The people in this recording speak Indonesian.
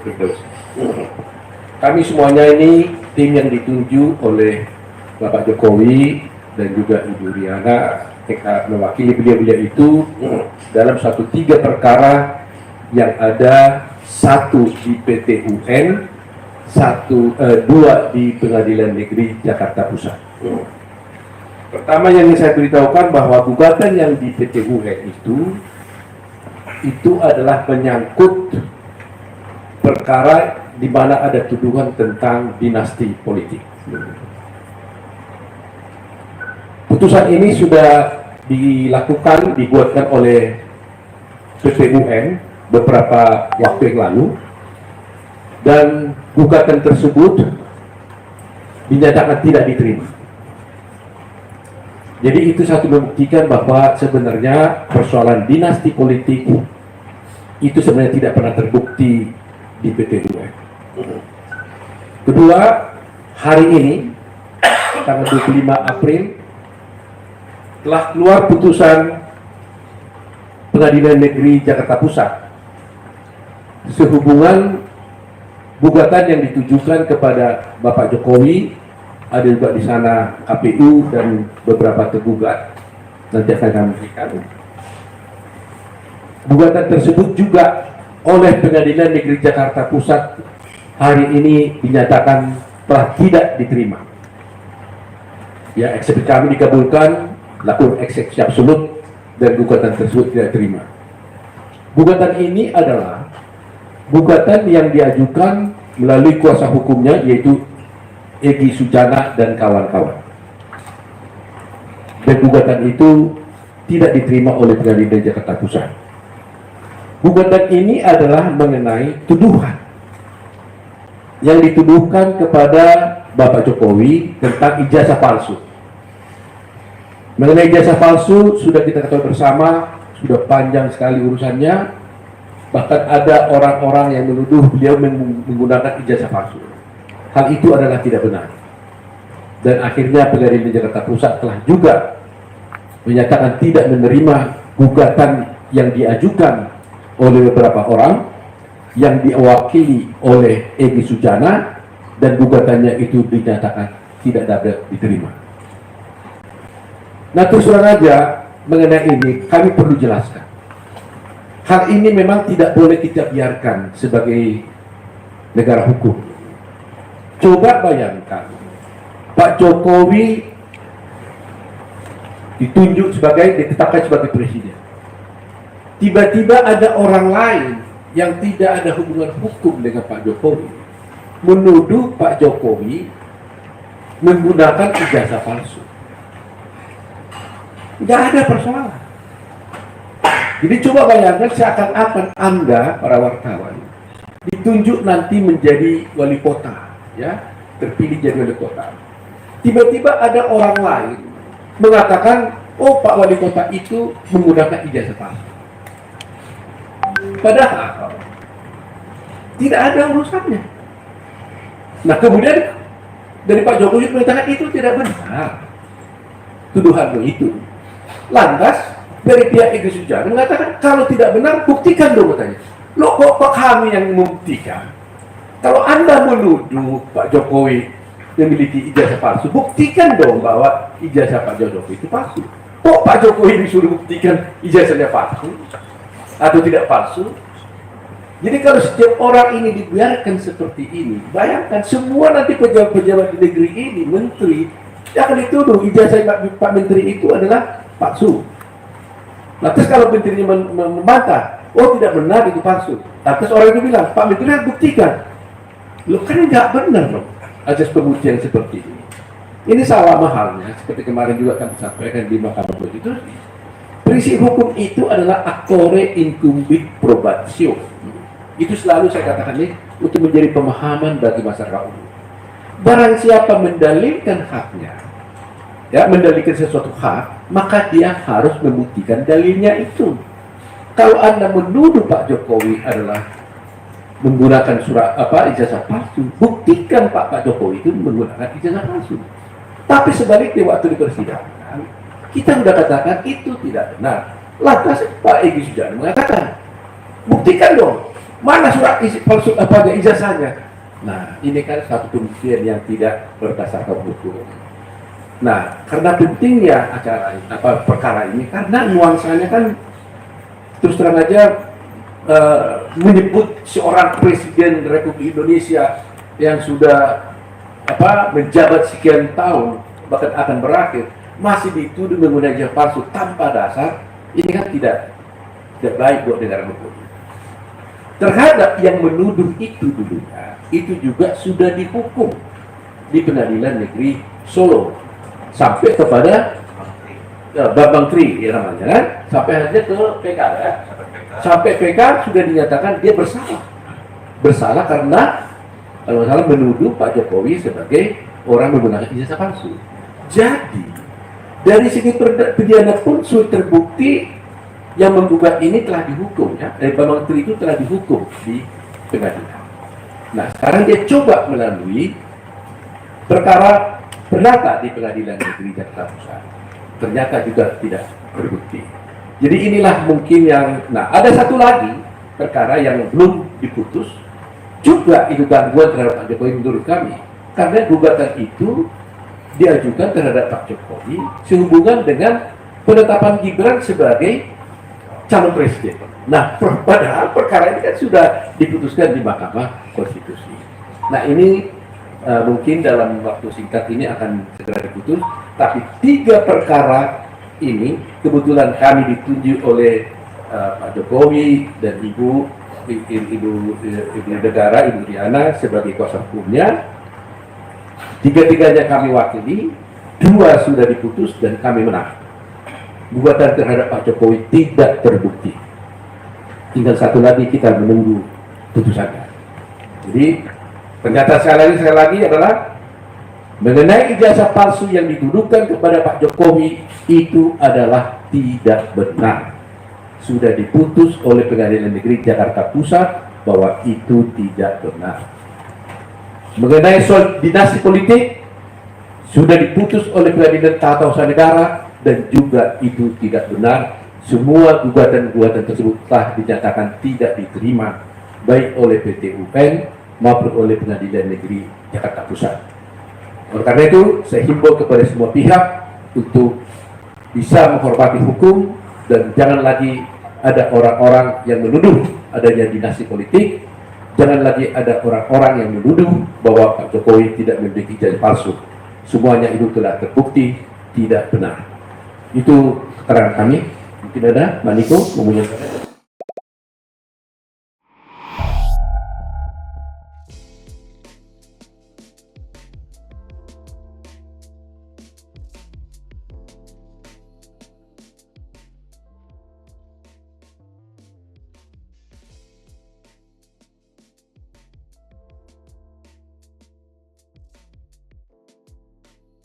Firdaus. Kami semuanya ini tim yang ditunjuk oleh Bapak Jokowi dan juga Ibu Riana mewakili beliau-beliau itu dalam 3 perkara yang ada, 1 di PT UN, 2 di Pengadilan Negeri Jakarta Pusat. Pertama yang ingin saya beritahukan bahwa gugatan yang di PT UN itu adalah menyangkut perkara di mana ada tuduhan tentang dinasti politik. Putusan ini sudah dibuatkan oleh PT UN beberapa waktu yang lalu, dan gugatan tersebut dinyatakan tidak diterima. Jadi itu satu membuktikan bahwa sebenarnya persoalan dinasti politik itu sebenarnya tidak pernah terbukti di PT UN. Kedua, hari ini tanggal 25 April telah keluar putusan Pengadilan Negeri Jakarta Pusat sehubungan gugatan yang ditujukan kepada Bapak Jokowi, ada juga di sana KPU dan beberapa tergugat. Nanti akan kami berikan. Gugatan tersebut juga oleh Pengadilan Negeri Jakarta Pusat hari ini dinyatakan telah tidak diterima. Ya, eksepsi kami dikabulkan, lakukan eksepsi absolut, dan gugatan tersebut tidak terima. Gugatan ini adalah gugatan yang diajukan melalui kuasa hukumnya, yaitu Egy Sujana dan kawan-kawan. Dan gugatan itu tidak diterima oleh Pengadilan Jakarta Pusat. Gugatan ini adalah mengenai tuduhan yang dituduhkan kepada Bapak Jokowi tentang ijazah palsu. Mengenai ijazah palsu sudah kita ketahui bersama, sudah panjang sekali urusannya. Bahkan ada orang-orang yang menuduh beliau menggunakan ijazah palsu. Hal itu adalah tidak benar. Dan akhirnya Pengadilan Jakarta Pusat telah juga menyatakan tidak menerima gugatan yang diajukan oleh beberapa orang yang diwakili oleh Egy Sujana, dan gugatannya itu dinyatakan tidak dapat diterima. Nah, terus terang aja mengenai ini kami perlu jelaskan. Hal ini memang tidak boleh kita biarkan sebagai negara hukum. Coba bayangkan, Pak Jokowi ditetapkan sebagai presiden. Tiba-tiba ada orang lain yang tidak ada hubungan hukum dengan Pak Jokowi menuduh Pak Jokowi menggunakan ijazah palsu. Nggak ada persoalan. Jadi coba bayangkan seakan-akan Anda, para wartawan, ditunjuk nanti menjadi wali kota, ya, terpilih jadi wali kota. Tiba-tiba ada orang lain mengatakan, oh Pak Wali Kota itu menggunakan ijazah palsu. Padahal tidak ada urusannya. Nah, kemudian dari Pak Jokowi mengatakan itu tidak benar, tuduhanmu itu. Lantas dari pihak Egy Sujana mengatakan kalau tidak benar buktikan dong, katanya. Loh, kok kami yang membuktikan? Kalau Anda menuduh Pak Jokowi memiliki ijazah palsu, buktikan dong bahwa ijazah Pak Jokowi itu palsu. Kok Pak Jokowi disuruh buktikan ijazahnya palsu atau tidak palsu? Jadi kalau setiap orang ini dibiarkan seperti ini, bayangkan semua nanti pejabat-pejabat di negeri ini, menteri, akan dituduh ijazah Pak Menteri itu adalah palsu. Lantas kalau menterinya membantah, oh tidak benar itu palsu. Lantas orang itu bilang, Pak Menteri harus buktikan. Loh, kan nggak benar dong asas pembuktian seperti ini. Ini salah mahalnya, seperti kemarin juga kami sampaikan di Mahkamah Konstitusi. Prinsip hukum itu adalah actore incumbit probatio. Itu selalu saya katakan ini untuk menjadi pemahaman bagi masyarakat umum. Barang siapa mendalilkan haknya, ya, mendalilkan sesuatu hak, maka dia harus membuktikan dalilnya itu. Kalau Anda menuduh Pak Jokowi adalah menggunakan ijazah palsu, buktikan Pak Jokowi itu menggunakan ijazah palsu. Tapi sebaliknya waktu di persidangan, kita sudah katakan itu tidak benar. Lantas Pak Egy Sujana mengatakan, buktikan dong Mana surat isi palsu apa ijazahnya? Nah, ini kan satu pembuktian yang tidak berdasarkan hukum. Nah, karena pentingnya perkara ini, karena nuansanya kan terus terang aja menyebut seorang presiden Republik Indonesia yang sudah menjabat sekian tahun bahkan akan berakhir masih dituduh menggunakan ijazah palsu tanpa dasar. Ini kan tidak baik buat negara hukum. Terhadap yang menuduh itu dulunya, itu juga sudah dihukum di Pengadilan Negeri Solo sampai kepada Bambang Tri ya namanya kan, sampai akhirnya ke PK ya. Sampai PK sudah dinyatakan dia bersalah karena kalau salah menuduh Pak Jokowi sebagai orang menggunakan ijazah palsu. Jadi dari segi pidana pun sudah terbukti yang menggugat ini telah dihukum ya. Dari Bambang Tri itu telah dihukum di pengadilan. Nah sekarang dia coba melalui perkara perdata di Pengadilan Negeri Jakarta Pusat. Ternyata juga tidak terbukti. Jadi inilah mungkin yang, nah ada satu lagi perkara yang belum diputus, juga itu gangguan terhadap Pak Jokowi menurut kami. Karena gugatan itu diajukan terhadap Pak Jokowi sehubungan dengan penetapan Gibran sebagai calon presiden. Nah, padahal perkara ini kan sudah diputuskan di Mahkamah Konstitusi. Nah ini mungkin dalam waktu singkat ini akan segera diputus, tapi 3 perkara ini kebetulan kami ditunjuk oleh Pak Jokowi dan Ibu Negara, Ibu Riana sebagai kuasa hukumnya. 3-tiganya kami wakili, 2 sudah diputus dan kami menang. Gugatan terhadap Pak Jokowi tidak terbukti. Tinggal 1 lagi kita menunggu putusannya. Jadi pernyataan saya lagi adalah mengenai ijazah palsu yang dituduhkan kepada Pak Jokowi itu adalah tidak benar. Sudah diputus oleh Pengadilan Negeri Jakarta Pusat bahwa itu tidak benar. Mengenai soal dinasti politik sudah diputus oleh Pengadilan Tata Usaha Negara dan juga itu tidak benar. Semua gugatan-gugatan tersebut telah dinyatakan tidak diterima baik oleh PT UN maupun oleh Pengadilan Negeri Jakarta Pusat. Oleh karena itu, saya himbau kepada semua pihak untuk bisa menghormati hukum dan jangan lagi ada orang-orang yang menuduh adanya dinasti politik, jangan lagi ada orang-orang yang menuduh bahwa Pak Jokowi tidak memiliki ijazah palsu. Semuanya itu telah terbukti tidak benar. Itu keterangan kami. Mungkin ada Mbak Niko mau menyatakan.